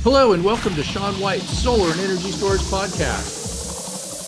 Hello and welcome to Sean White's Solar and Energy Storage Podcast.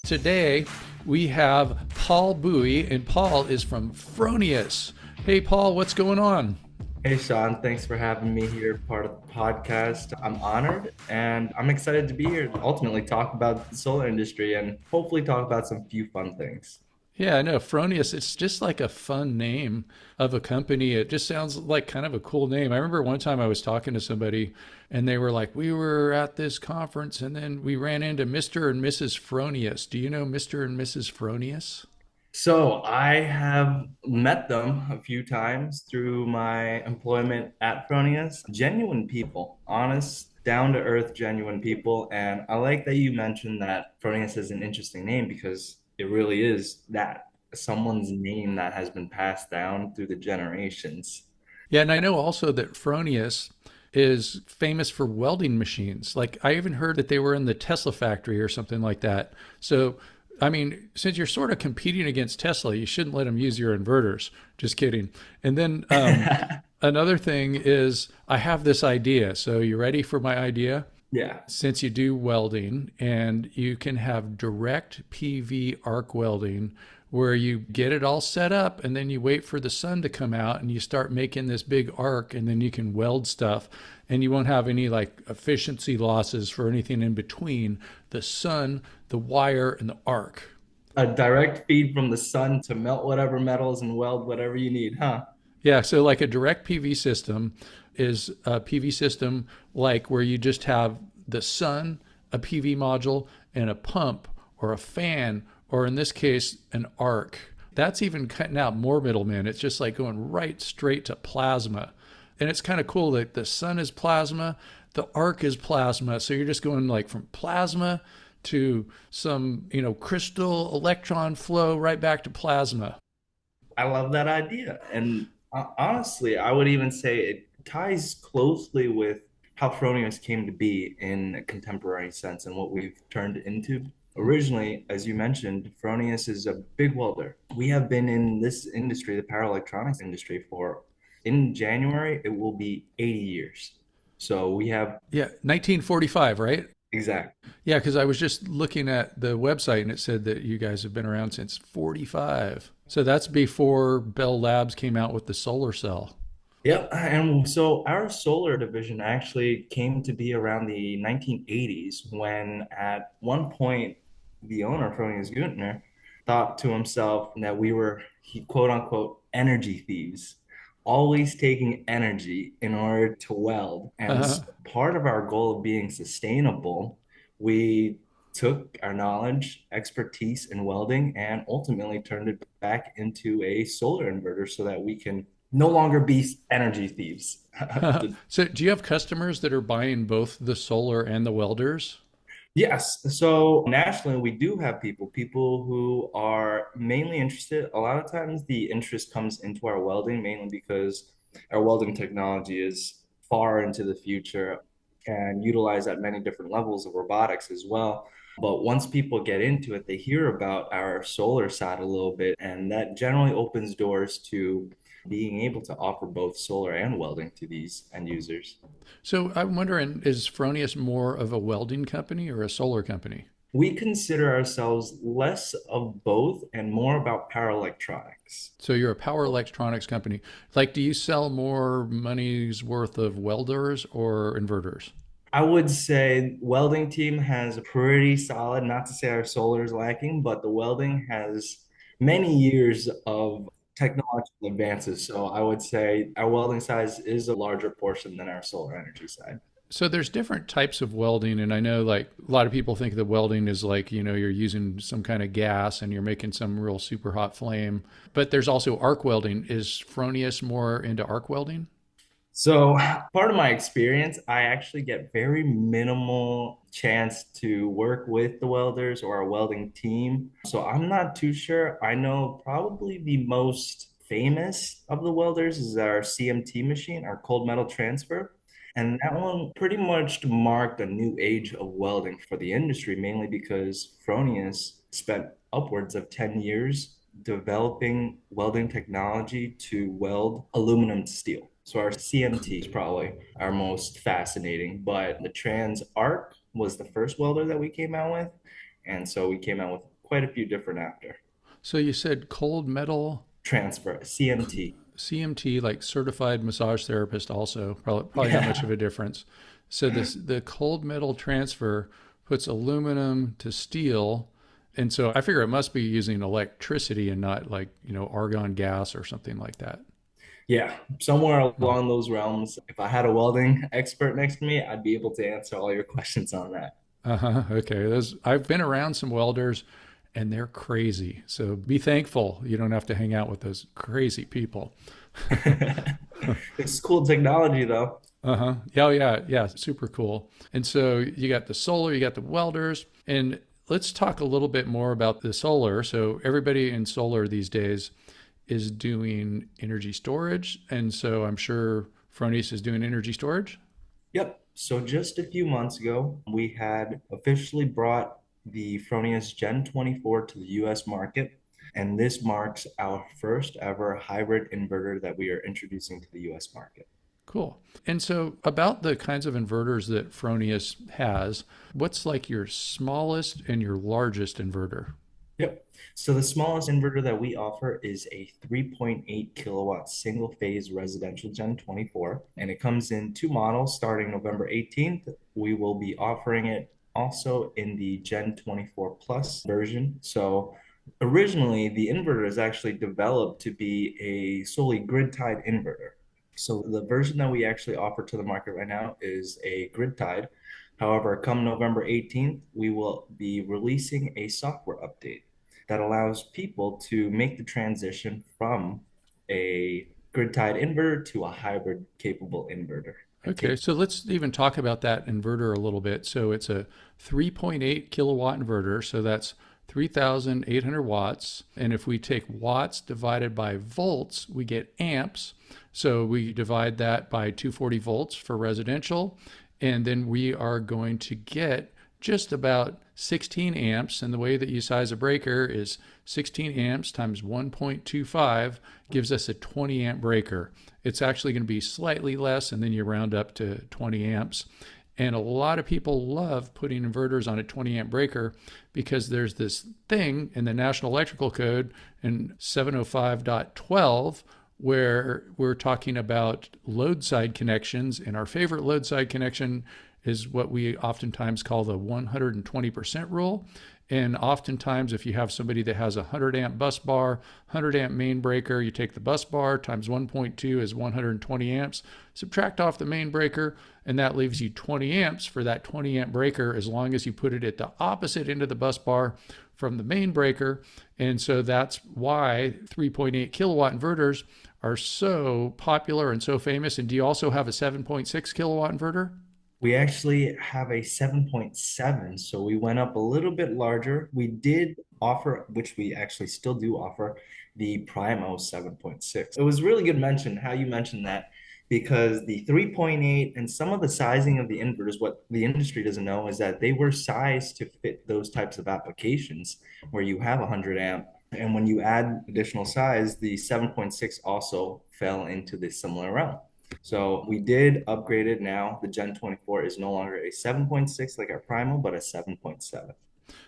Today we have Paul Bui, and Paul is from Fronius. Hey Paul, what's going on? Hey Sean, thanks for having me here, part of the podcast. I'm honored and I'm excited to be here to ultimately talk about the solar industry and hopefully talk about some few fun things. Yeah, I know Fronius. It's just like a fun name of a company. It just sounds like kind of a cool name. I remember one time I was talking to somebody and they were like, we were at this conference and then we ran into Mr. and Mrs. Fronius. Do you know Mr. and Mrs. Fronius? So I have met them a few times through my employment at Fronius. Genuine people, honest, down to earth, genuine people. And I like that you mentioned that Fronius is an interesting name because it really is that someone's name that has been passed down through the generations. Yeah, and I know also that Fronius is famous for welding machines. Like I even heard that they were in the Tesla factory or something like that. So, I mean, since you're sort of competing against Tesla, you shouldn't let them use your inverters. Just kidding. And then another thing is I have this idea. So, you ready for my idea? Yeah. Since you do welding and you can have direct PV arc welding where you get it all set up and then you wait for the sun to come out and you start making this big arc and then you can weld stuff and you won't have any like efficiency losses for anything in between the sun, the wire, and the arc. A direct feed from the sun to melt whatever metals and weld whatever you need, huh? Yeah, so like a direct PV system is a PV system like where you just have the sun, a PV module, and a pump or a fan, or in this case, an arc. That's even cutting out more middlemen. It's just like going right straight to plasma. And it's kind of cool that the sun is plasma, the arc is plasma. So you're just going like from plasma to some, crystal electron flow right back to plasma. I love that idea. And honestly, I would even say it ties closely with how Fronius came to be in a contemporary sense and what we've turned into. Originally, as you mentioned, Fronius is a big welder. We have been in this industry, the power electronics industry, for in January, it will be 80 years. So we have Yeah, 1945, right? exact. Yeah, because I was just looking at the website and it said that you guys have been around since 45. So that's before Bell Labs came out with the solar cell. Yep. And so our solar division actually came to be around the 1980s when at one point the owner, Fronius Günther, thought to himself that we were, he quote unquote, energy thieves, always taking energy in order to weld. And Uh-huh. so part of our goal of being sustainable, we took our knowledge, expertise in welding, and ultimately turned it back into a solar inverter so that we can no longer be energy thieves. So do you have customers that are buying both the solar and the welders? Yes. So nationally, we do have people who are mainly interested. A lot of times the interest comes into our welding, mainly because our welding technology is far into the future and utilized at many different levels of robotics as well. But once people get into it, they hear about our solar side a little bit, and that generally opens doors to being able to offer both solar and welding to these end users. So I'm wondering, is Fronius more of a welding company or a solar company? We consider ourselves less of both and more about power electronics. So you're a power electronics company. Like, do you sell more money's worth of welders or inverters? I would say welding team has a pretty solid, not to say our solar is lacking, but the welding has many years of technological advances. So I would say our welding size is a larger portion than our solar energy side. So there's different types of welding, and I know like a lot of people think that welding is like, you're using some kind of gas and you're making some real super hot flame. But there's also arc welding. Is Fronius more into arc welding? So part of my experience, I actually get very minimal chance to work with the welders or a welding team. So I'm not too sure. I know probably the most famous of the welders is our CMT machine, our cold metal transfer. And that one pretty much marked a new age of welding for the industry, mainly because Fronius spent upwards of 10 years developing welding technology to weld aluminum to steel. So our CMT is probably our most fascinating, but the trans arc was the first welder that we came out with. And so we came out with quite a few different after. So you said cold metal Transfer, CMT. CMT, like certified massage therapist, also probably not much Yeah. of a difference. So this the cold metal transfer puts aluminum to steel, and so I figure it must be using electricity and not like argon gas or something like that. Yeah, somewhere Uh along those realms. If I had a welding expert next to me, I'd be able to answer all your questions on that. huh. Okay. Those I've been around some welders, and they're crazy. So be thankful you don't have to hang out with those crazy people. It's cool technology though. Uh-huh. Yeah, oh, yeah, yeah. Super cool. And so you got the solar, you got the welders, and let's talk a little bit more about the solar. So everybody in solar these days is doing energy storage, and so I'm sure Fronius is doing energy storage. Yep. So just a few months ago, we had officially brought the Fronius Gen 24 to the US market. And this marks our first ever hybrid inverter that we are introducing to the US market. Cool. And so about the kinds of inverters that Fronius has, what's like your smallest and your largest inverter? Yep. So the smallest inverter that we offer is a 3.8 kilowatt single phase residential Gen 24, and it comes in two models starting November 18th. We will be offering it also in the Gen 24 Plus version. So originally, the inverter is actually developed to be a solely grid tied inverter. So the version that we actually offer to the market right now is a grid tied. However, come November 18th, we will be releasing a software update that allows people to make the transition from a grid tied inverter to a hybrid capable inverter. Okay, so let's even talk about that inverter a little bit. So it's a 3.8 kilowatt inverter, so that's 3,800 watts. And if we take watts divided by volts, we get amps. So we divide that by 240 volts for residential, and then we are going to get just about 16 amps. And the way that you size a breaker is 16 amps times 1.25 gives us a 20 amp breaker. It's actually going to be slightly less, and then you round up to 20 amps. And a lot of people love putting inverters on a 20 amp breaker because there's this thing in the National Electrical Code in 705.12 where we're talking about load side connections. And our favorite load side connection is what we oftentimes call the 120% rule. And oftentimes, if you have somebody that has a 100 amp bus bar, 100 amp main breaker, you take the bus bar times 1.2 is 120 amps, subtract off the main breaker, and that leaves you 20 amps for that 20 amp breaker as long as you put it at the opposite end of the bus bar from the main breaker. And so that's why 3.8 kilowatt inverters are so popular and so famous. And do you also have a 7.6 kilowatt inverter? We actually have a 7.7, so we went up a little bit larger. We did offer, which we actually still do offer, the Primo 7.6. It was really good mention how you mentioned that because the 3.8 and some of the sizing of the inverters, what the industry doesn't know is that they were sized to fit those types of applications where you have 100 amp. And when you add additional size, the 7.6 also fell into this similar realm. So we did upgrade it now. The Gen 24 is no longer a 7.6 like our Primal, but a 7.7.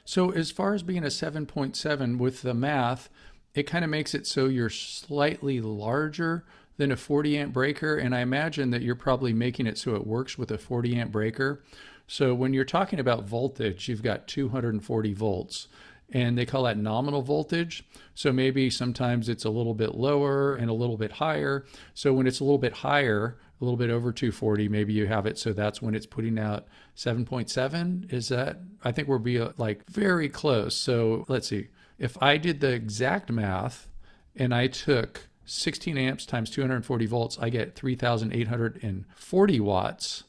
So, as far as being a 7.7 with the math, it kind of makes it so you're slightly larger than a 40 amp breaker. And I imagine that you're probably making it so it works with a 40 amp breaker. So, when you're talking about voltage, you've got 240 volts. And they call that nominal voltage. So maybe sometimes it's a little bit lower and a little bit higher. So when it's a little bit higher, a little bit over 240, maybe you have it. So that's when it's putting out 7.7. Is that? I think we'll be like very close. So let's see. If I did the exact math and I took 16 amps times 240 volts, I get 3,840 watts.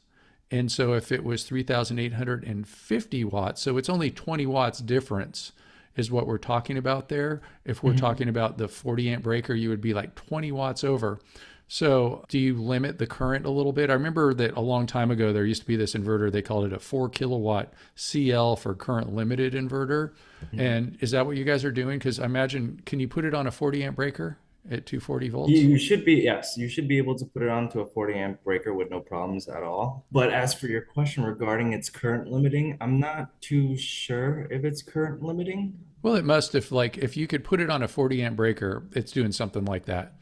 And so if it was 3,850 watts, so it's only 20 watts difference is what we're talking about there. If we're talking about the 40 amp breaker, you would be like 20 watts over. So do you limit the current a little bit? I remember that a long time ago, there used to be this inverter. They called it a 4 kilowatt CL for current limited inverter. And is that what you guys are doing? Because I imagine, can you put it on a 40 amp breaker? at 240 You volts? you should be, yes, you should be able to put it onto a 40 amp breaker with no problems at all. But as for your question regarding its current limiting, I'm not too sure if it's current limiting. Well, it must if you could put it on a 40 amp breaker, it's doing something like that.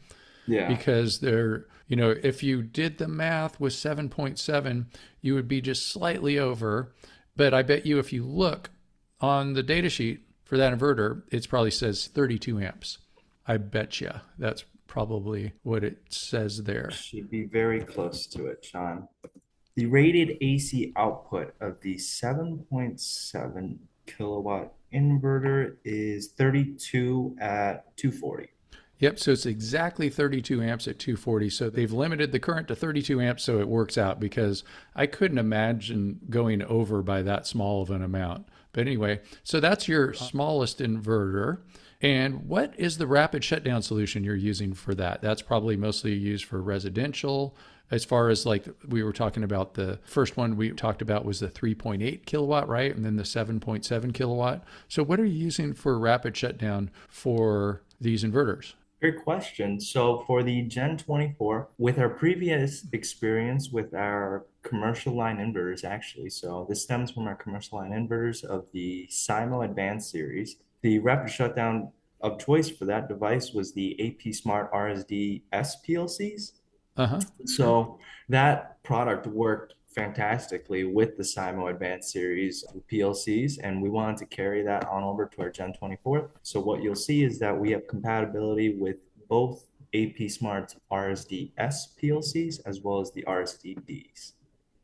Yeah. Because if you did the math with 7.7, you would be just slightly over. But I bet you if you look on the data sheet for that inverter, it probably says 32 amps. I bet you that's probably what it says there. Should be very close to it, Sean. The rated AC output of the 7.7 kilowatt inverter is 32 at 240. Yep, so it's exactly 32 amps at 240. So they've limited the current to 32 amps so it works out because I couldn't imagine going over by that small of an amount. But anyway, so that's your smallest inverter. And what is the rapid shutdown solution you're using for that? That's probably mostly used for residential. As far as like we were talking about, the first one we talked about was the 3.8 kilowatt, right? And then the 7.7 kilowatt. So what are you using for rapid shutdown for these inverters? Great question. So for the Gen 24, with our previous experience with our commercial line inverters, actually, so this stems from our commercial line inverters of the SIMO Advanced series. The rapid shutdown of choice for that device was the AP Smart RSD S PLCs. Uh huh. So that product worked fantastically with the SIMO Advanced series of PLCs, and we wanted to carry that on over to our Gen 24. So what you'll see is that we have compatibility with both AP Smart's RSD-S PLCs as well as the RSD-Ds.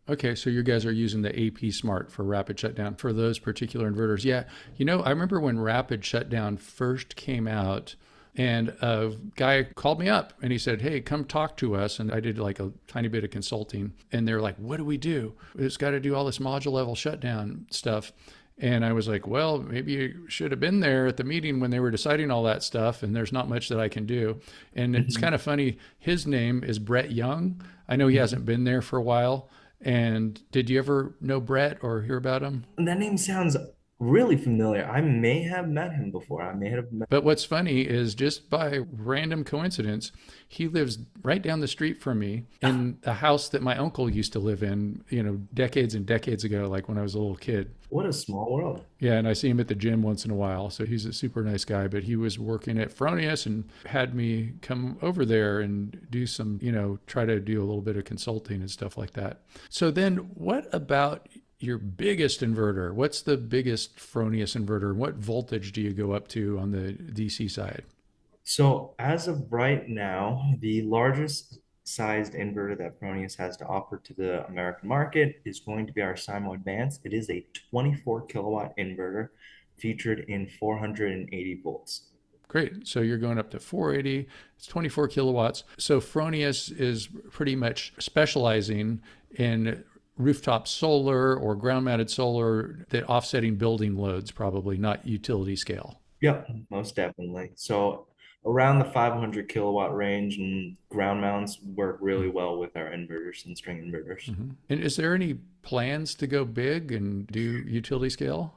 Okay, so you guys are using the AP Smart for rapid shutdown for those particular inverters. Yeah, I remember when rapid shutdown first came out, and a guy called me up and he said, "Hey, come talk to us." And I did like a tiny bit of consulting, and they're like, "What do we do? It's got to do all this module level shutdown stuff." And I was like, "Well, maybe you should have been there at the meeting when they were deciding all that stuff, and there's not much that I can do." And it's Mhm. kind of funny. His name is Brett Young. I know he hasn't been there for a while. And did you ever know Brett or hear about him? That name sounds really familiar. I may have met him before. I may have met. But what's funny is just by random coincidence, he lives right down the street from me in the house that my uncle used to live in, decades and decades ago, like when I was a little kid. What a small world. Yeah, and I see him at the gym once in a while. So he's a super nice guy, but he was working at Fronius and had me come over there and do some, try to do a little bit of consulting and stuff like that. So then what about your biggest inverter? What's the biggest Fronius inverter? What voltage do you go up to on the DC side? So as of right now, the largest sized inverter that Fronius has to offer to the American market is going to be our Simo Advance. It is a 24 kilowatt inverter featured in 480 volts. Great. So you're going up to 480. It's 24 kilowatts. So Fronius is pretty much specializing in rooftop solar or ground mounted solar that offsetting building loads, probably not utility scale. Yep, most definitely. So around the 500 kilowatt range and ground mounts work really well with our inverters and string inverters. Mm-hmm. And is there any plans to go big and do utility scale?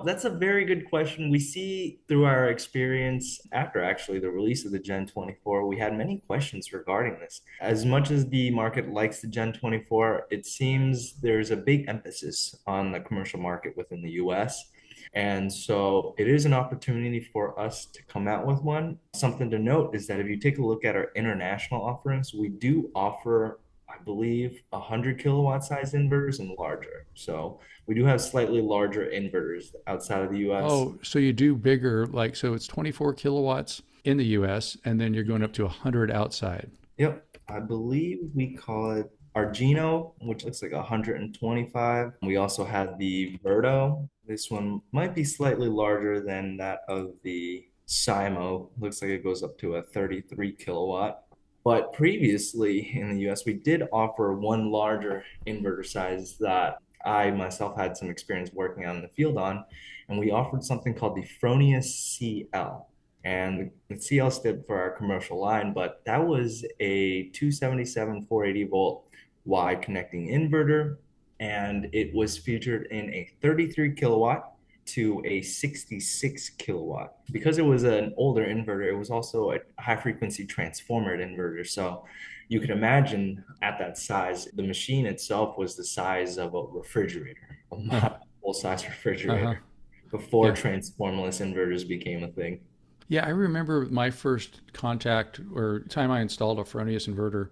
That's a very good question. We see through our experience after actually the release of the Gen 24, we had many questions regarding this. As much as the market likes the Gen 24, it seems there's a big emphasis on the commercial market within the US. And so it is an opportunity for us to come out with one. Something to note is that if you take a look at our international offerings, we do offer, I believe, 100 kilowatt size inverters and larger. So we do have slightly larger inverters outside of the US. Oh, so you do bigger, so it's 24 kilowatts in the US, and then you're going up to 100 outside. Yep, I believe we call it Argino, which looks like 125. We also have the Verto. This one might be slightly larger than that of the Simo. Looks like it goes up to a 33 kilowatt. But previously in the US, we did offer one larger inverter size that I myself had some experience working on in the field on, and we offered something called the Fronius CL. And the CL stood for our commercial line, but that was a 277 480 volt Y connecting inverter, and it was featured in a 33 kilowatt to a 66 kilowatt. Because it was an older inverter, it was also a high frequency transformer inverter. So you could imagine at that size, the machine itself was the size of a refrigerator, a full size Uh-huh. refrigerator, before Yeah. transformerless inverters became a thing. Yeah, I remember my first contact or time I installed a Fronius inverter.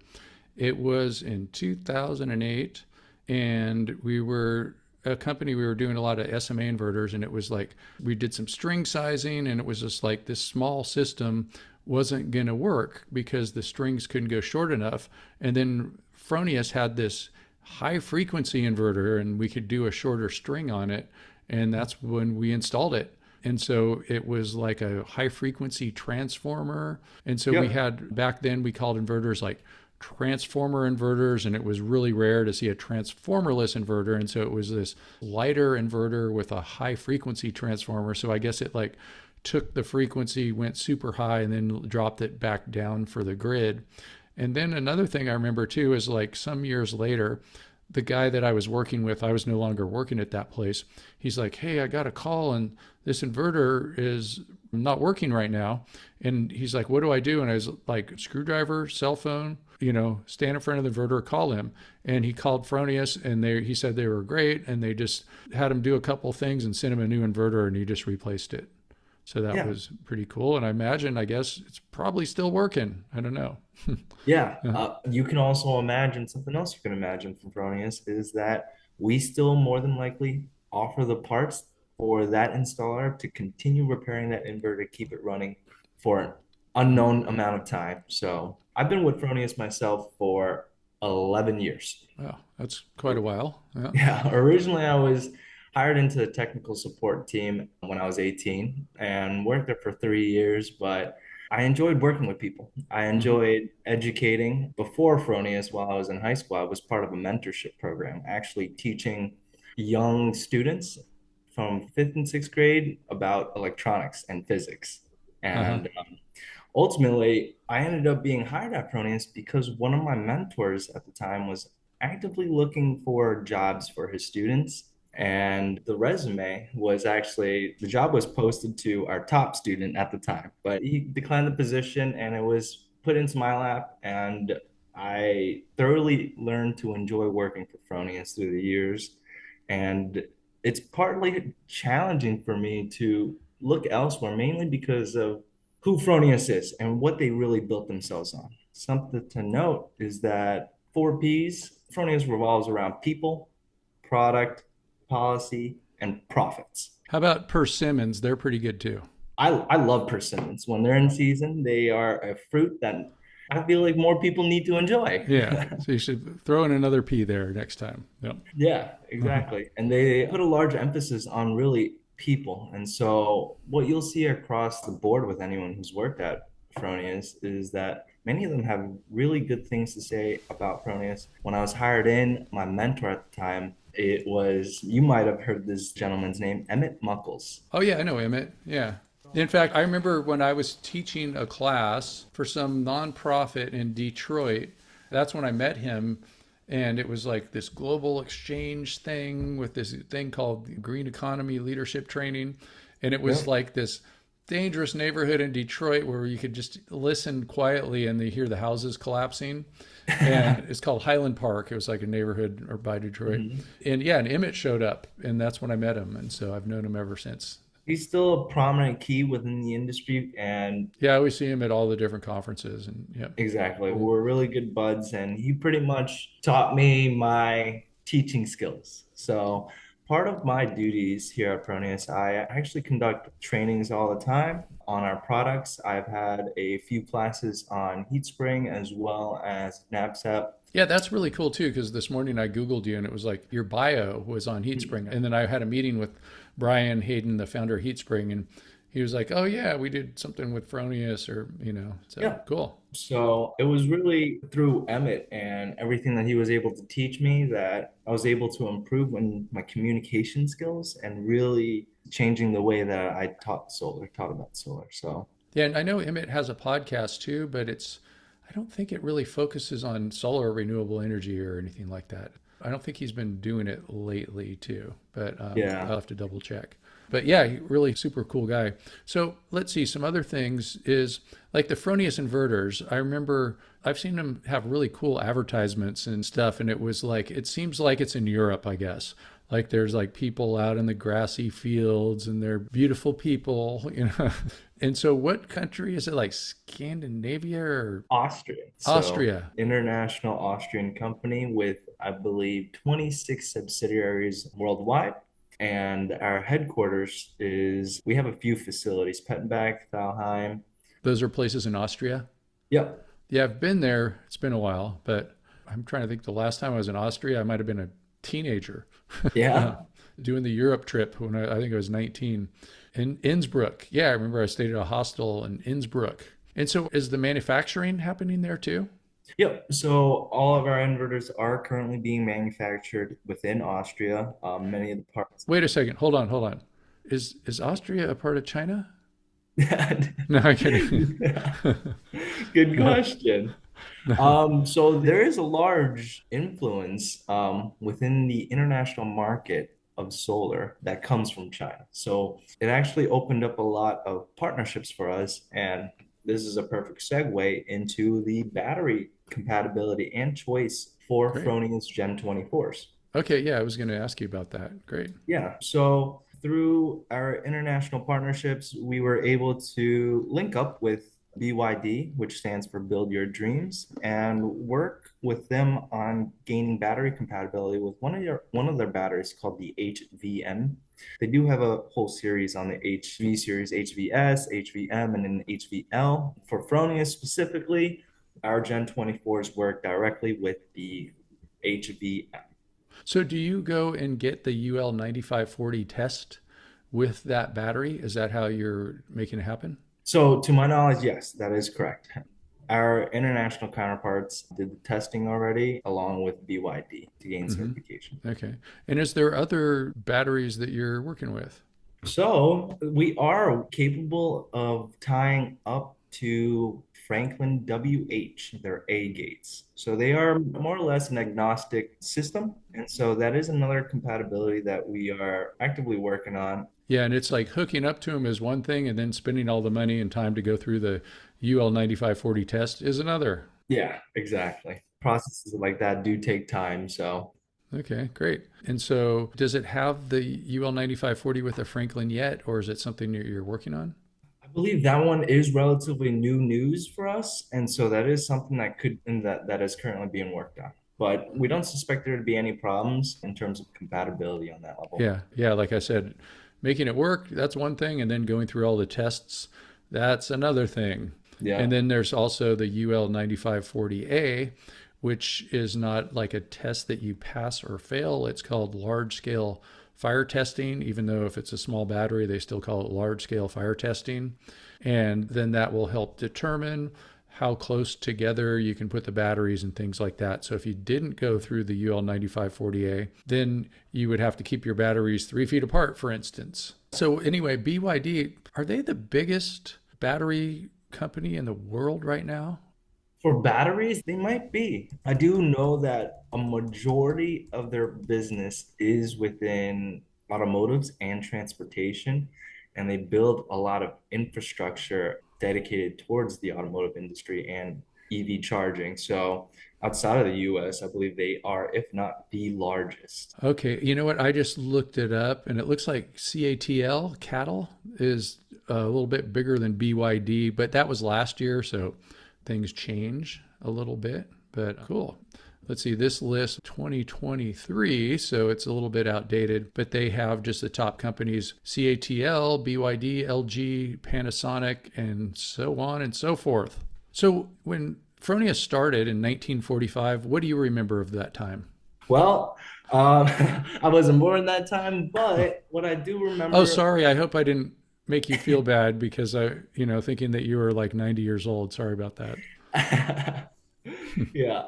It was in 2008, and we were a company, we were doing a lot of SMA inverters, and it was like we did some string sizing, and it was just like this small system wasn't going to work because the strings couldn't go short enough. And then Fronius had this high frequency inverter, and we could do a shorter string on it. And that's when we installed it. And so it was like a high frequency transformer. And so we Yep. had, back then we called inverters like transformer inverters, and it was really rare to see a transformerless inverter. And so it was this lighter inverter with a high frequency transformer. So I guess it like took the frequency, went super high, and then dropped it back down for the grid. And then another thing I remember too is like some years later, the guy that I was working with, I was no longer working at that place. He's like, "Hey, I got a call and this inverter is not working right now." And he's like, "What do I do?" And I was like, "Screwdriver, cell phone, stand in front of the inverter, call him." And he called Fronius, and he said they were great. And they just had him do a couple things and sent him a new inverter, and he just replaced it. So that Yeah. was pretty cool. And I imagine, I guess it's probably still working. I don't know. Yeah, Uh-huh. you can also imagine something else you can imagine from Fronius is that we still more than likely offer the parts for that installer to continue repairing that inverter, keep it running for an unknown amount of time. So I've been with Fronius myself for 11 years. Wow, that's quite a while. Yeah. Yeah, originally I was hired into the technical support team when I was 18 and worked there for 3 years, but I enjoyed working with people. I Hmm. enjoyed educating. Before Fronius, while I was in high school, I was part of a mentorship program, actually teaching young students from fifth and sixth grade about electronics and physics. Uh-huh. And ultimately, I ended up being hired at Fronius because one of my mentors at the time was actively looking for jobs for his students. And the resume was actually, the job was posted to our top student at the time, but he declined the position and it was put into my lap. And I thoroughly learned to enjoy working for Fronius through the years. And it's partly challenging for me to look elsewhere, mainly because of who Fronius is and what they really built themselves on. Something to note is that 4Ps, Fronius revolves around people, product, policy, and profits. How about persimmons? They're pretty good too. I love persimmons. When they're in season, they are a fruit that I feel like more people need to enjoy. Yeah. So you should throw in another P there next time. Yep. Yeah, Uh-huh. exactly. And they put a large emphasis on really people. And so what you'll see across the board with anyone who's worked at Fronius is that many of them have really good things to say about Fronius. When I was hired in, my mentor at the time, it was, you might have heard this gentleman's name, Emmett Muckles. Oh yeah, I know Emmett. Yeah. In fact, I remember when I was teaching a class for some nonprofit in Detroit, that's when I met him. And it was like this global exchange thing with this thing called Green Economy Leadership Training. And it was Yep. like this dangerous neighborhood in Detroit where you could just listen quietly and they hear the houses collapsing. And it's called Highland Park. It was like a neighborhood or by Detroit. Mhm. And yeah, and Emmett showed up, and that's when I met him. And so I've known him ever since. He's still a prominent key within the industry, and Yeah, I always see him at all the different conferences. And yeah. exactly. Yeah. We're really good buds, and he pretty much taught me my teaching skills. So, part of my duties here at Fronius, I actually conduct trainings all the time on our products. I've had a few classes on heat spring as well as NABCEP. Yeah, that's really cool too, because this morning I Googled you and it was like your bio was on HeatSpring. And then I had a meeting with Brian Hayden, the founder of HeatSpring, and he was like, "Oh, yeah, we did something with Fronius," so Yeah. cool. So it was really through Emmett and everything that he was able to teach me that I was able to improve in my communication skills and really changing the way that I taught about solar. So Yeah, and I know Emmett has a podcast too, but I don't think it really focuses on solar or renewable energy or anything like that. I don't think he's been doing it lately too, but Yeah. I'll have to double check. But yeah, really super cool guy. So let's see. Some other things is like the Fronius inverters. I remember I've seen them have really cool advertisements and stuff, and it was like it seems like it's in Europe, I guess. Like there's like people out in the grassy fields, and they're beautiful people, you know. And so, what country is it? Like Scandinavia or Austrian. So, Austria? international Austrian company with, I believe, 26 subsidiaries worldwide. And our headquarters is, we have a few facilities, Pettenbach, Thalheim. Those are places in Austria. Yep. Yeah, I've been there. It's been a while, but I'm trying to think the last time I was in Austria, I might have been a teenager Yeah. doing the Europe trip when I think I was 19 in Innsbruck. Yeah, I remember I stayed at a hostel in Innsbruck. And so is the manufacturing happening there too? Yep. So all of our inverters are currently being manufactured within Austria. Many of the parts. Wait a second. Hold on, hold on. Is Austria a part of China? No, I'm kidding. Good question. So there is a large influence within the international market of solar that comes from China. So it actually opened up a lot of partnerships for us, and this is a perfect segue into the battery compatibility and choice for Great. Fronius Gen 24s. Okay, yeah, I was going to ask you about that. Great. Yeah. So through our international partnerships, we were able to link up with BYD, which stands for Build Your Dreams, and work with them on gaining battery compatibility with one of their batteries called the HVM. They do have a whole series on the HV series, HVS, HVM, and then HVL. For Fronius specifically, our Gen 24s work directly with the HVM. So do you go and get the UL 9540 test with that battery? Is that how you're making it happen? So, to my knowledge, yes, that is correct. Our international counterparts did the testing already, along with BYD to gain Hmm. certification. Okay. And is there other batteries that you're working with? So, we are capable of tying up to Franklin WH, their A gates. So, they are more or less an agnostic system. And so, that is another compatibility that we are actively working on. Yeah, and it's like hooking up to them is one thing, and then spending all the money and time to go through the UL 9540 test is another. Yeah, exactly. Processes like that do take time. So, Okay, great. And so does it have the UL 9540 with a Franklin yet, or is it something that you're working on? I believe that one is relatively new news for us, and so that is something that could and that is currently being worked on. But we don't suspect there to be any problems in terms of compatibility on that level. Yeah, yeah. Like I said, making it work, that's one thing. And then going through all the tests, that's another thing. Yeah. And then there's also the UL 9540A, which is not like a test that you pass or fail. It's called large scale fire testing, even though if it's a small battery, they still call it large scale fire testing. And then that will help determine how close together you can put the batteries and things like that. So if you didn't go through the UL 9540A, then you would have to keep your batteries 3 feet apart, for instance. So anyway, BYD, are they the biggest battery company in the world right now? For batteries, they might be. I do know that a majority of their business is within automotives and transportation, and they build a lot of infrastructure dedicated towards the automotive industry and EV charging. So outside of the US, I believe they are, if not the largest. Okay, you know what? I just looked it up and it looks like CATL, cattle, is a little bit bigger than BYD, but that was last year, so things change a little bit. But cool. Let's see, this list 2023, so it's a little bit outdated, but they have just the top companies CATL, BYD, LG, Panasonic, and so on and so forth. So when Fronius started in 1945, what do you remember of that time? Well, I wasn't born that time, but what I do Oh, remember. sorry. I hope I didn't make you feel bad because thinking that you were like 90 years old. Sorry about that. Yeah.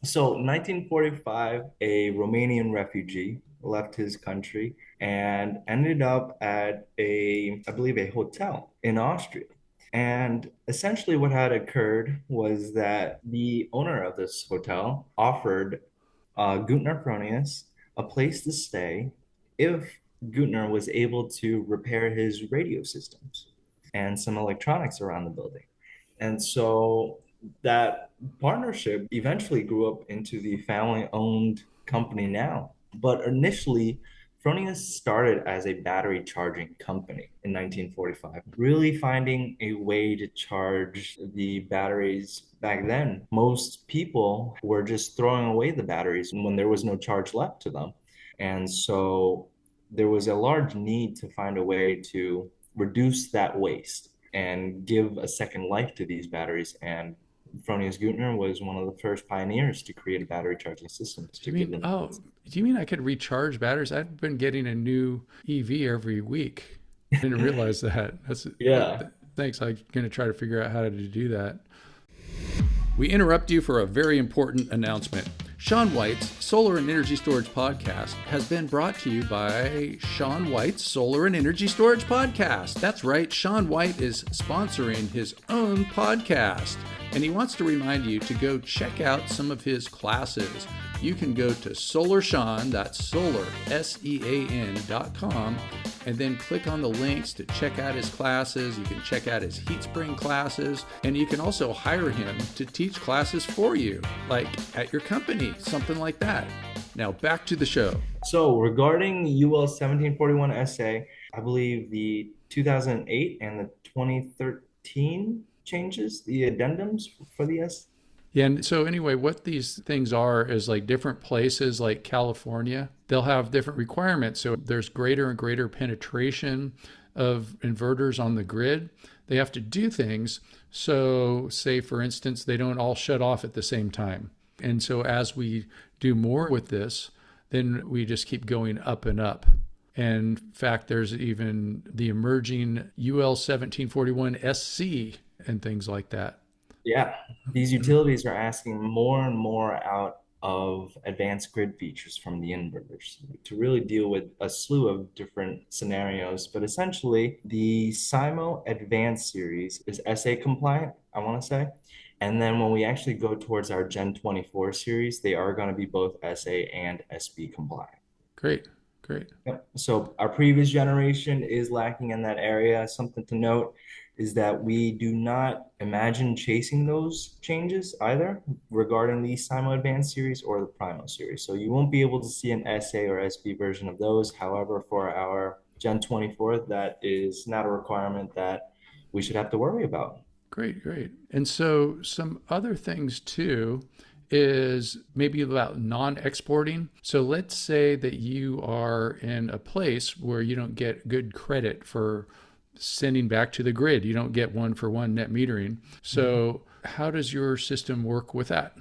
So 1945, a Romanian refugee left his country and ended up at I believe, a hotel in Austria. And essentially, what had occurred was that the owner of this hotel offered Gunther Fronius a place to stay if Gunther was able to repair his radio systems and some electronics around the building. And so that partnership eventually grew up into the family-owned company now. But initially, Fronius started as a battery charging company in 1945, really finding a way to charge the batteries back then. Most people were just throwing away the batteries when there was no charge left to them. And so there was a large need to find a way to reduce that waste and give a second life to these batteries. And Fronius Gunther was one of the first pioneers to create a battery charging system Do to you give mean, them. oh, do you mean I could recharge batteries? I've been getting a new EV every week. I didn't realize that. Yeah. Thanks. I'm going to try to figure out how to do that. We interrupt you for a very important announcement. Sean White's Solar and Energy Storage Podcast has been brought to you by Sean White's Solar and Energy Storage Podcast. That's right, Sean White is sponsoring his own podcast, and he wants to remind you to go check out some of his classes. You can go to SolarSean, that's solar, SEAN.com, and then click on the links to check out his classes. You can check out his heat spring classes, and you can also hire him to teach classes for you, like at your company, something like that. Now back to the show. So regarding UL 1741 SA, I believe the 2008 and the 2013 changes, the addendums for the S. Yeah, and so anyway, what these things are is like different places like California, they'll have different requirements. So there's greater and greater penetration of inverters on the grid. They have to do things. So, say for instance, they don't all shut off at the same time. And so as we do more with this, then we just keep going up and up. And in fact, there's even the emerging UL 1741 SC and things like that. Yeah, these utilities are asking more and more out of advanced grid features from the inverters to really deal with a slew of different scenarios. But essentially, the SIMO Advanced series is SA compliant, I want to say. And then when we actually go towards our Gen 24 series, they are going to be both SA and SB compliant. Great, great. Yep. So our previous generation is lacking in that area. Something to note is that we do not imagine chasing those changes either regarding the Simo Advanced series or the Primo series. So you won't be able to see an SA or SB version of those. However, for our Gen 24, that is not a requirement that we should have to worry about. Great, great. And so some other things too is maybe about non-exporting. So let's say that you are in a place where you don't get good credit for sending back to the grid. You don't get one for one net metering. So how does your system work with that?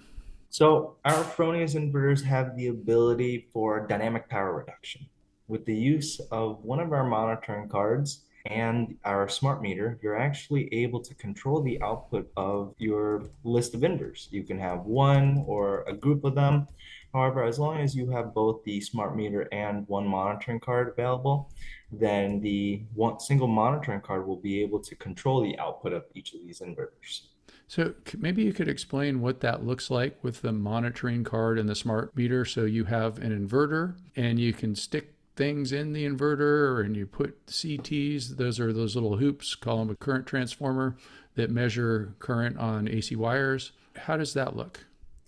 So our Fronius inverters have the ability for dynamic power reduction. With the use of one of our monitoring cards and our smart meter, you're actually able to control the output of your list of inverters. You can have one or a group of them. However, as long as you have both the smart meter and one monitoring card available, then the one single monitoring card will be able to control the output of each of these inverters. So maybe you could explain what that looks like with the monitoring card and the smart meter. So you have an inverter and you can stick things in the inverter and you put CTs. Those are those little hoops, call them a current transformer, that measure current on AC wires. How does that look?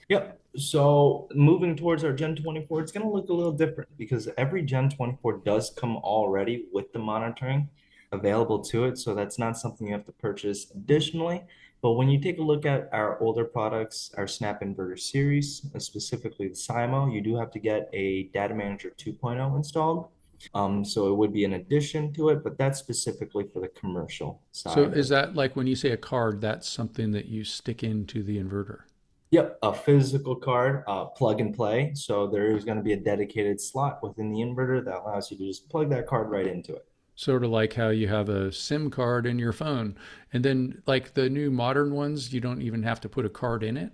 Yep. So moving towards our Gen 24, it's going to look a little different because every Gen 24 does come already with the monitoring available to it. So that's not something you have to purchase additionally. But when you take a look at our older products, our Snap Inverter series, specifically the SIMO, you do have to get a Data Manager 2.0 installed. So it would be an addition to it, but that's specifically for the commercial So side. is that like when you say a card, that's something that you stick into the inverter? Yep, a physical card, plug and play. So there is going to be a dedicated slot within the inverter that allows you to just plug that card right into it. Sort of like how you have a SIM card in your phone. And then, like the new modern ones, you don't even have to put a card in it.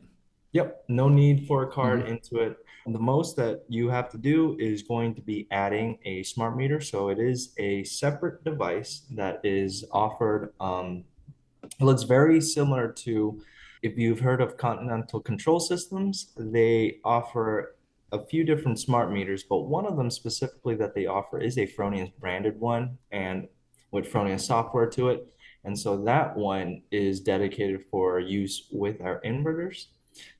Yep, no need for a card Hmm. into it. And the most that you have to do is going to be adding a smart meter. So it is a separate device that is offered. It looks very similar to if you've heard of Continental Control Systems, they offer a few different smart meters, but one of them specifically that they offer is a Fronius branded one and with Fronius software to it. And so that one is dedicated for use with our inverters.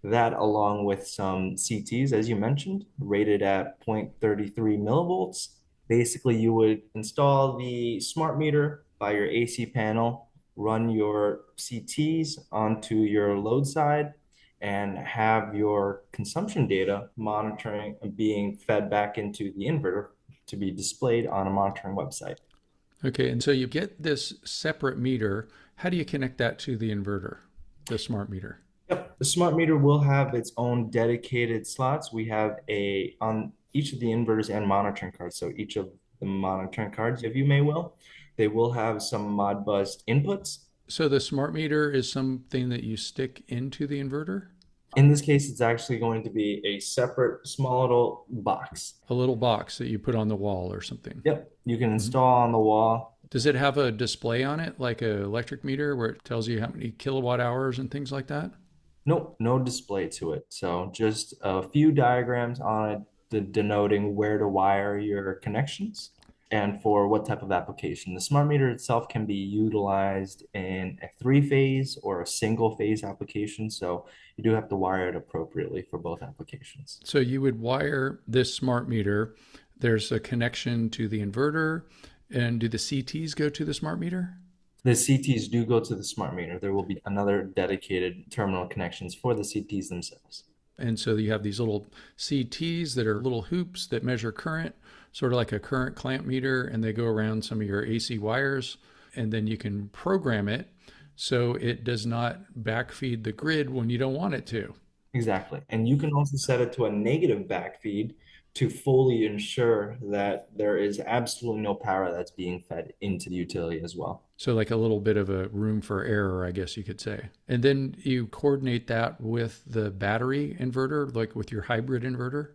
That, along with some CTs, as you mentioned, rated at 0.33 millivolts. Basically, you would install the smart meter by your AC panel, run your CTs onto your load side, and have your consumption data monitoring and being fed back into the inverter to be displayed on a monitoring website. Okay, and so you get this separate meter. How do you connect that to the inverter, the smart meter? Yep. The smart meter will have its own dedicated slots. We have a on each of the inverters and monitoring cards. So each of the monitoring cards, if you may will, they will have some Modbus inputs. So the smart meter is something that you stick into the inverter? In this case, it's actually going to be a separate small little box. A little box that you put on the wall or something. Yep. You can Mhm. install on the wall. Does it have a display on it, like an electric meter, where it tells you how many kilowatt hours and things like that? Nope, no display to it. So just a few diagrams on it denoting where to wire your connections and for what type of application. The smart meter itself can be utilized in a three-phase or a single-phase application. So you do have to wire it appropriately for both applications. So you would wire this smart meter. There's a connection to the inverter. And do the CTs go to the smart meter? The CTs do go to the smart meter. There will be another dedicated terminal connections for the CTs themselves. And so you have these little CTs that are little hoops that measure current, sort of like a current clamp meter, and they go around some of your AC wires. And then you can program it so it does not backfeed the grid when you don't want it to. Exactly. And you can also set it to a negative backfeed to fully ensure that there is absolutely no power that's being fed into the utility as well. So, like a little bit of a room for error, I guess you could say. And then you coordinate that with the battery inverter, like with your hybrid inverter.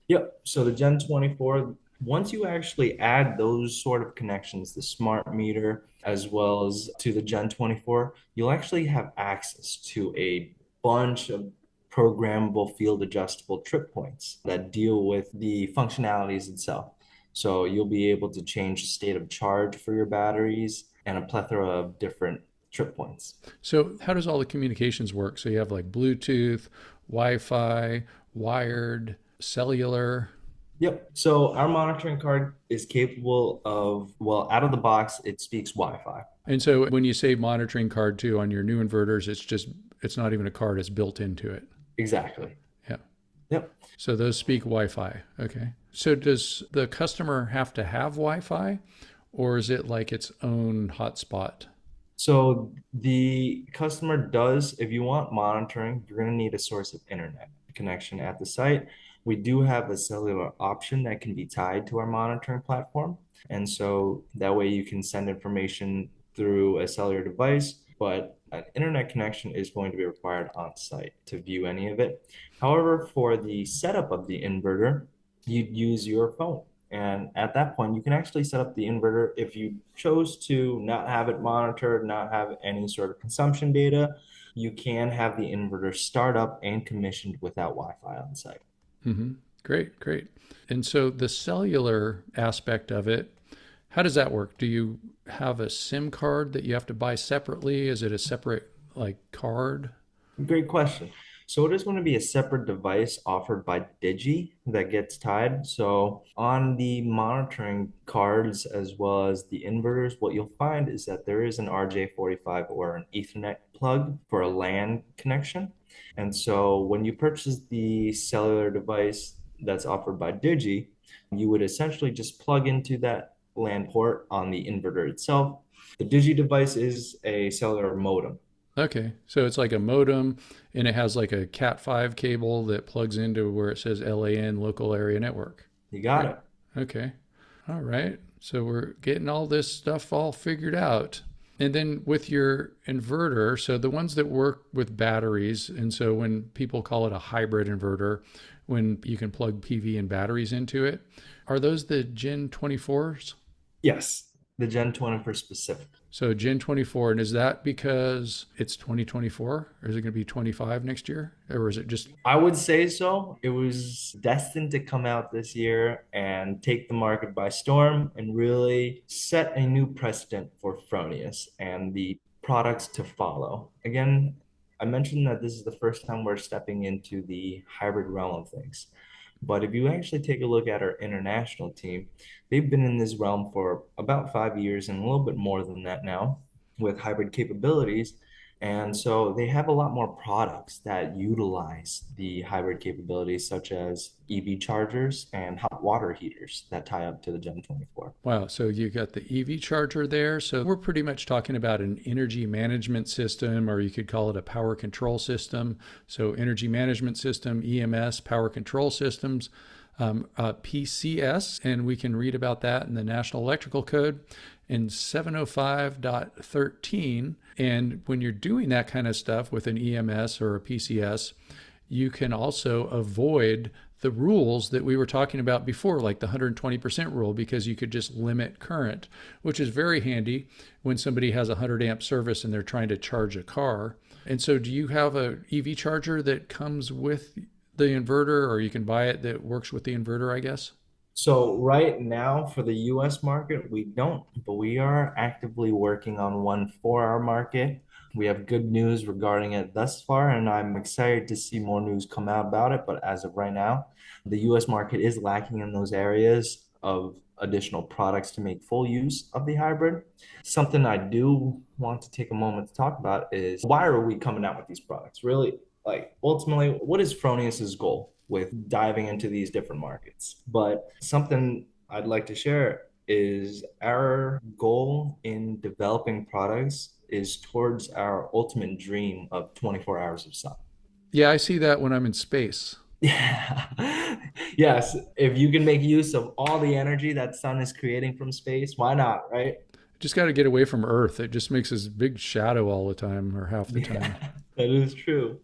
Yep. So the Gen 24, once you actually add those sort of connections, the smart meter as well as to the Gen 24, you'll actually have access to a bunch of programmable field adjustable trip points that deal with the functionalities itself. So you'll be able to change the state of charge for your batteries and a plethora of different trip points. So, how does all the communications work? So, you have like Bluetooth, Wi Fi, wired, cellular. Yep. So our monitoring card is capable of, well, out of the box, it speaks Wi-Fi. And so, when you say monitoring card too on your new inverters, it's not even a card, it's built into it. Exactly. Yeah. Yep. So, those speak Wi Fi. Okay. So, does the customer have to have Wi Fi or is it like its own hotspot? So the customer does, if you want monitoring, you're going to need a source of internet connection at the site. We do have a cellular option that can be tied to our monitoring platform. And so that way you can send information through a cellular device, but an internet connection is going to be required on site to view any of it. However, for the setup of the inverter, you'd use your phone. And at that point, you can actually set up the inverter if you chose to not have it monitored, not have any sort of consumption data. You can have the inverter start up and commissioned without Wi-Fi on site. Mm-hmm. Great, great. And so the cellular aspect of it, how does that work? Do you have a SIM card that you have to buy separately? Is it a separate like card? Great question. So it is going to be a separate device offered by Digi that gets tied. So on the monitoring cards as well as the inverters, what you'll find is that there is an RJ45 or an Ethernet plug for a LAN connection. And so when you purchase the cellular device that's offered by Digi, you would essentially just plug into that LAN port on the inverter itself. The Digi device is a cellular modem. Okay, so it's like a modem and it has like a Cat5 cable that plugs into where it says LAN, local area network. You got Great. it. Okay. All right. So we're getting all this stuff all figured out. And then with your inverter, so the ones that work with batteries, and so when people call it a hybrid inverter, when you can plug PV and batteries into it, are those the Gen 24s? Yes. the Gen 24 specific. So Gen 24, and is that because it's 2024, or is it going to be 25 next year, or is it just? I would say so. It was destined to come out this year and take the market by storm and really set a new precedent for Fronius and the products to follow. Again, I mentioned that this is the first time we're stepping into the hybrid realm of things. But if you actually take a look at our international team, they've been in this realm for about 5 years and a little bit more than that now with hybrid capabilities. And so they have a lot more products that utilize the hybrid capabilities, such as EV chargers and hot water heaters that tie up to the Gen 24. Wow, so you got the EV charger there. So we're pretty much talking about an energy management system, or you could call it a power control system. So energy management system, EMS, power control systems, PCS, and we can read about that in the National Electrical Code in 705.13. And when you're doing that kind of stuff with an EMS or a PCS, you can also avoid the rules that we were talking about before, like the 120% rule, because you could just limit current, which is very handy when somebody has a 100 amp service and they're trying to charge a car. And so do you have a EV charger that comes with the inverter, or you can buy it that works with the inverter, I guess? So right now for the US market, we don't, but we are actively working on one for our market. We have good news regarding it thus far, and I'm excited to see more news come out about it. But as of right now, the US market is lacking in those areas of additional products to make full use of the hybrid. Something I do want to take a moment to talk about is why are we coming out with these products? Really, like ultimately, what is Fronius's goal with diving into these different markets? But something I'd like to share is our goal in developing products is towards our ultimate dream of 24 hours of sun. Yeah, I see that when I'm in space. Yeah. Yes, if you can make use of all the energy that sun is creating from space, why not, right? Just got to get away from Earth. It just makes this big shadow all the time, or half the Yeah, time. that is true.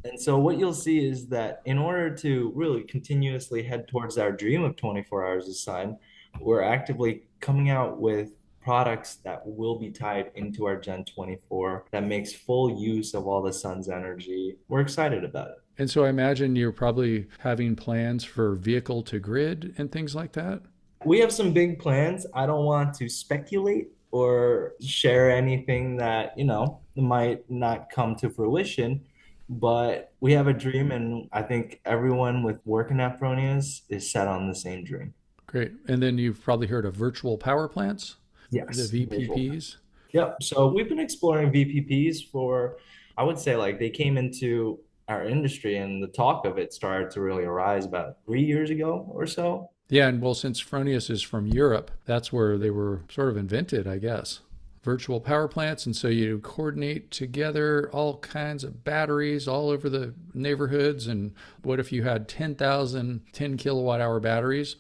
And so what you'll see is that in order to really continuously head towards our dream of 24 hours of sun, we're actively coming out with products that will be tied into our Gen 24 that makes full use of all the sun's energy. We're excited about it. And so I imagine you're probably having plans for vehicle to grid and things like that. We have some big plans. I don't want to speculate or share anything that, might not come to fruition, but we have a dream, and I think everyone with working at Fronius is set on the same dream. Great. And then you've probably heard of virtual power plants, the Yes, visual. VPPs. Yep. So we've been exploring VPPs for, I would say, like they came into our industry and the talk of it started to really arise about 3 years ago or so. Yeah, and well, since Fronius is from Europe, that's where they were sort of invented, I guess. Virtual power plants. And so you coordinate together all kinds of batteries all over the neighborhoods. And what if you had 10,000 10 kilowatt hour batteries?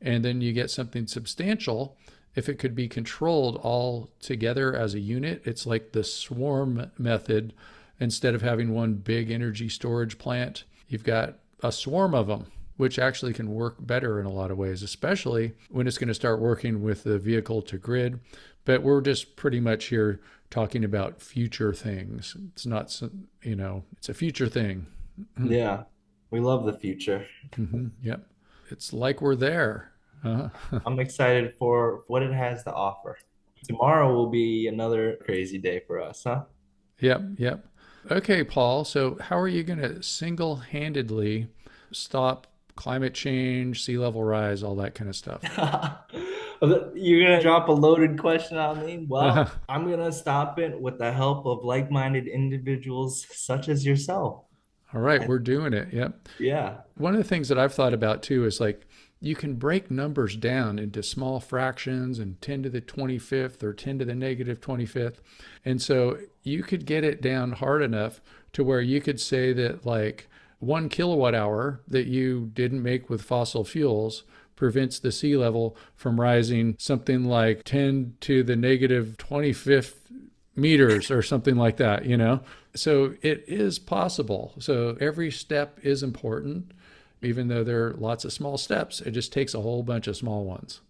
And then you get something substantial. If it could be controlled all together as a unit, it's like the swarm method. Instead of having one big energy storage plant, you've got a swarm of them, which actually can work better in a lot of ways, especially when it's going to start working with the vehicle to grid. But we're just pretty much here talking about future things. It's not, it's a future thing. Yeah, we love the future. Yep. It's like we're there. I'm excited for what it has to offer. Tomorrow will be another crazy day for us, huh? Yep. Okay, Paul. So how are you going to single-handedly stop climate change, sea level rise, all that kind of stuff? You're gonna drop a loaded question on me? Well, I'm gonna stop it with the help of like-minded individuals such as yourself. All right, I, we're doing it. Yep. yeah, One of the things that I've thought about too is like you can break numbers down into small fractions and 10 to the 25th or 10 to the negative 25th. And so you could get it down hard enough to where you could say that like 1 kilowatt hour that you didn't make with fossil fuels prevents the sea level from rising something like 10 to the negative 25th meters or something like that, So it is possible. So every step is important, even though there are lots of small steps. It just takes a whole bunch of small ones.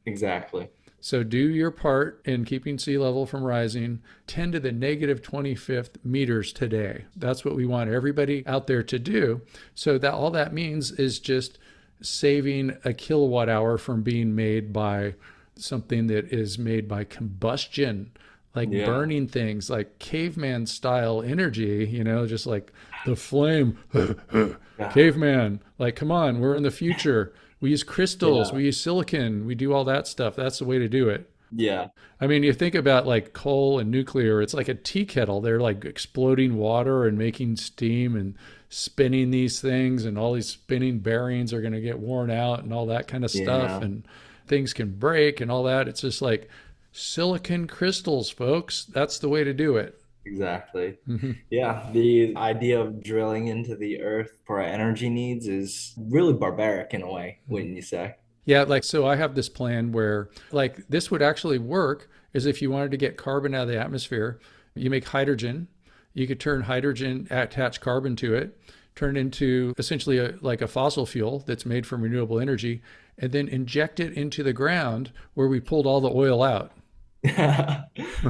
exactly. So do your part in keeping sea level from rising 10 to the negative 25th meters today. That's what we want everybody out there to do. So that all that means is just saving a kilowatt hour from being made by something that is made by combustion, like Yeah. burning things, like caveman style energy, just like the flame. Yeah. Caveman, like, come on, we're in the future. We use crystals, Yeah. we use silicon, we do all that stuff. That's the way to do it. Yeah. I mean, you think about like coal and nuclear, it's like a tea kettle. They're like exploding water and making steam and spinning these things, and all these spinning bearings are going to get worn out and all that kind of stuff. Yeah. And things can break and all that. It's just like silicon crystals, folks. That's the way to do it. Exactly. Mm-hmm. Yeah, the idea of drilling into the earth for our energy needs is really barbaric in a way, wouldn't you say? Yeah, like so I have this plan where like this would actually work is if you wanted to get carbon out of the atmosphere, you make hydrogen, you could turn hydrogen, attach carbon to it, turn it into essentially like a fossil fuel that's made from renewable energy, and then inject it into the ground where we pulled all the oil out.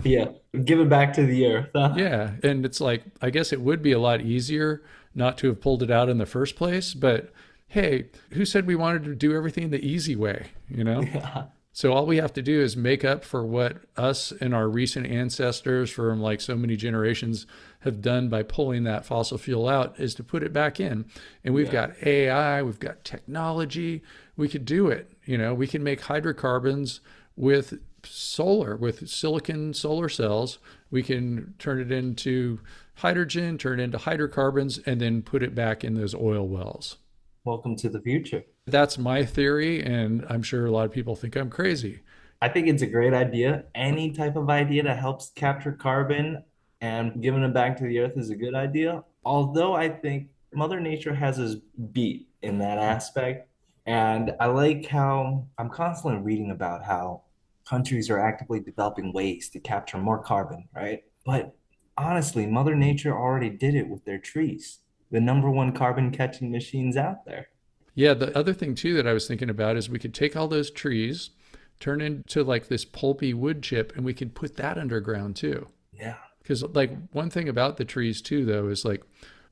Yeah, give it back to the earth. Huh? Yeah, and it's like I guess it would be a lot easier not to have pulled it out in the first place, but hey, who said we wanted to do everything the easy way, you know? Yeah. So all we have to do is make up for what us and our recent ancestors from like so many generations have done by pulling that fossil fuel out is to put it back in. And we've Yeah. got AI, we've got technology, we could do it. We can make hydrocarbons with solar, with silicon solar cells. We can turn it into hydrogen, turn it into hydrocarbons, and then put it back in those oil wells. Welcome to the future. That's my theory, and I'm sure a lot of people think I'm crazy. I think it's a great idea. Any type of idea that helps capture carbon and giving it back to the earth is a good idea. Although I think Mother Nature has us beat in that aspect. And I like how I'm constantly reading about how countries are actively developing ways to capture more carbon, right? But honestly, Mother Nature already did it with their trees, the number one carbon catching machines out there. Yeah, the other thing too that I was thinking about is we could take all those trees, turn into like this pulpy wood chip, and we could put that underground too. Yeah. Because like one thing about the trees too, though, is like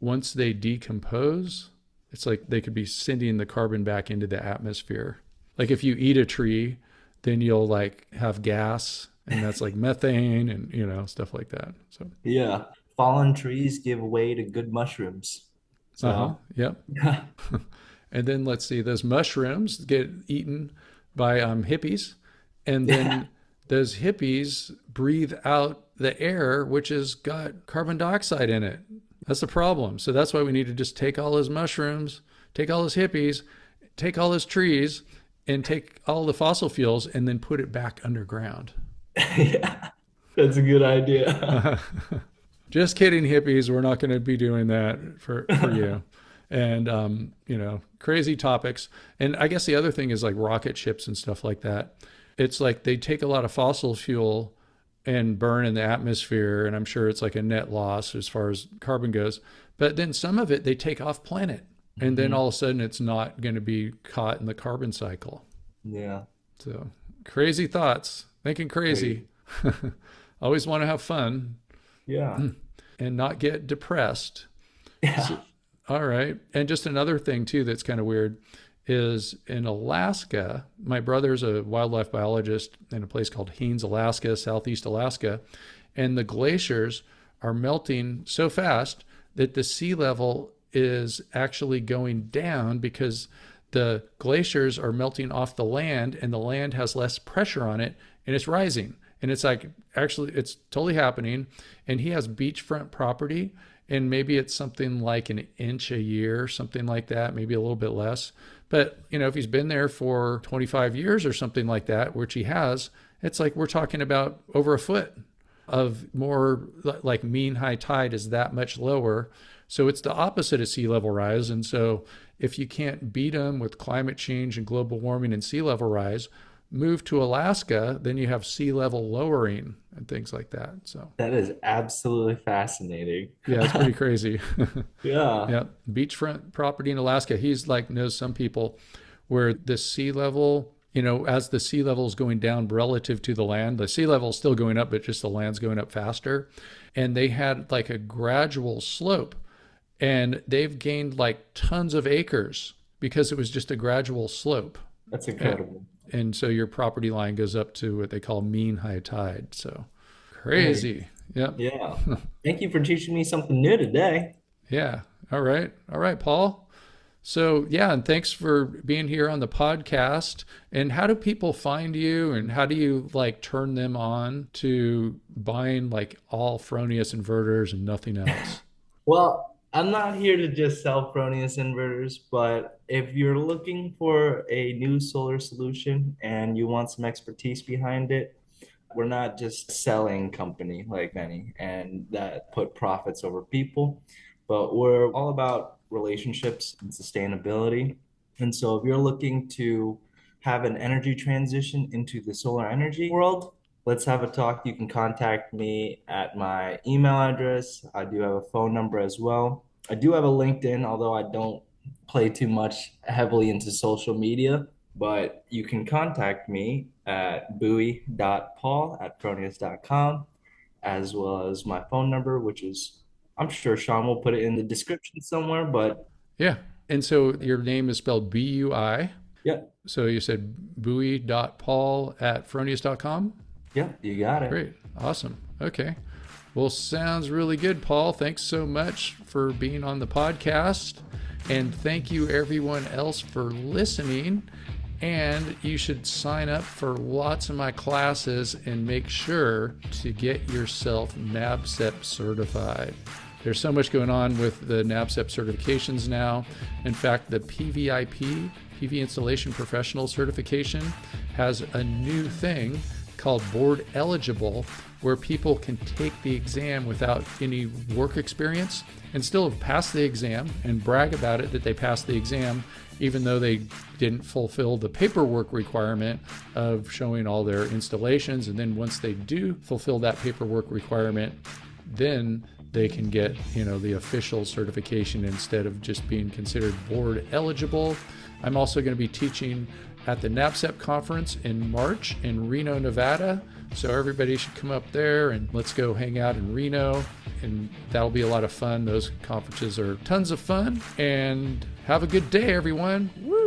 once they decompose, it's like they could be sending the carbon back into the atmosphere. Like if you eat a tree, then you'll like have gas, and that's like methane and stuff like that. So Yeah. Fallen trees give way to good mushrooms. uh-huh. So, Yep. yeah. And then let's see, those mushrooms get eaten by hippies, and Yeah. then those hippies breathe out the air, which has got carbon dioxide in it. That's the problem. So that's why we need to just take all those mushrooms, take all those hippies, take all those trees, and take all the fossil fuels, and then put it back underground. Yeah. That's a good idea. Just kidding, hippies. We're not going to be doing that for you. And crazy topics. And I guess the other thing is like rocket ships and stuff like that. It's like they take a lot of fossil fuel and burn in the atmosphere, and I'm sure it's like a net loss as far as carbon goes. But then some of it they take off planet, and then Mhm. all of a sudden it's not going to be caught in the carbon cycle. Yeah. So crazy thoughts, thinking Great. crazy. Always want to have fun Yeah. and not get depressed. Yeah. So, all right. And just another thing, too, that's kind of weird is in Alaska, my brother's a wildlife biologist in a place called Haines, Alaska, Southeast Alaska. And the glaciers are melting so fast that the sea level is actually going down because the glaciers are melting off the land and the land has less pressure on it and it's rising. And it's like, actually, it's totally happening. And he has beachfront property, and maybe it's something like an inch a year, something like that, maybe a little bit less. But, if he's been there for 25 years or something like that, which he has, it's like we're talking about over a foot of more, like mean high tide is that much lower. So it's the opposite of sea level rise. And so if you can't beat them with climate change and global warming and sea level rise, move to Alaska, then you have sea level lowering and things like that. So That is absolutely fascinating. yeah, it's pretty crazy. Yeah. Yeah, beachfront property in Alaska. He's like knows some people where the sea level as the sea level is going down relative to the land, the sea level is still going up, but just the land's going up faster. And they had like a gradual slope, and they've gained like tons of acres because it was just a gradual slope. That's incredible. And so your property line goes up to what they call mean high tide. So crazy. Yep. Yeah. Thank you for teaching me something new today. Yeah. All right. All right, Paul. So, yeah, and thanks for being here on the podcast. And how do people find you, and how do you like turn them on to buying like all Fronius inverters and nothing else? Well, I'm not here to just sell Fronius inverters, but if you're looking for a new solar solution and you want some expertise behind it, we're not just a selling company like many and that put profits over people, but we're all about relationships and sustainability. And so if you're looking to have an energy transition into the solar energy world, let's have a talk. You can contact me at my email address. I do have a phone number as well. I do have a LinkedIn, although I don't play too much heavily into social media, but you can contact me at bui.paul@fronius.com, as well as my phone number, which is, I'm sure Sean will put it in the description somewhere, but Yeah. And so your name is spelled B-U-I. yeah, So you said bui.paul@fronius.com? yeah, you got it. Great. Awesome. Okay. Well, sounds really good, Paul. Thanks so much for being on the podcast. And thank you, everyone else, for listening. And you should sign up for lots of my classes and make sure to get yourself NABCEP certified. There's so much going on with the NABCEP certifications now. In fact, the PVIP, PV Installation Professional Certification, has a new thing called Board Eligible, where people can take the exam without any work experience and still pass the exam and brag about it that they passed the exam, even though they didn't fulfill the paperwork requirement of showing all their installations. And then once they do fulfill that paperwork requirement, then they can get, the official certification instead of just being considered board eligible. I'm also going to be teaching at the NABCEP conference in March in Reno, Nevada. So everybody should come up there and let's go hang out in Reno. And that'll be a lot of fun. Those conferences are tons of fun. And have a good day, everyone. Woo!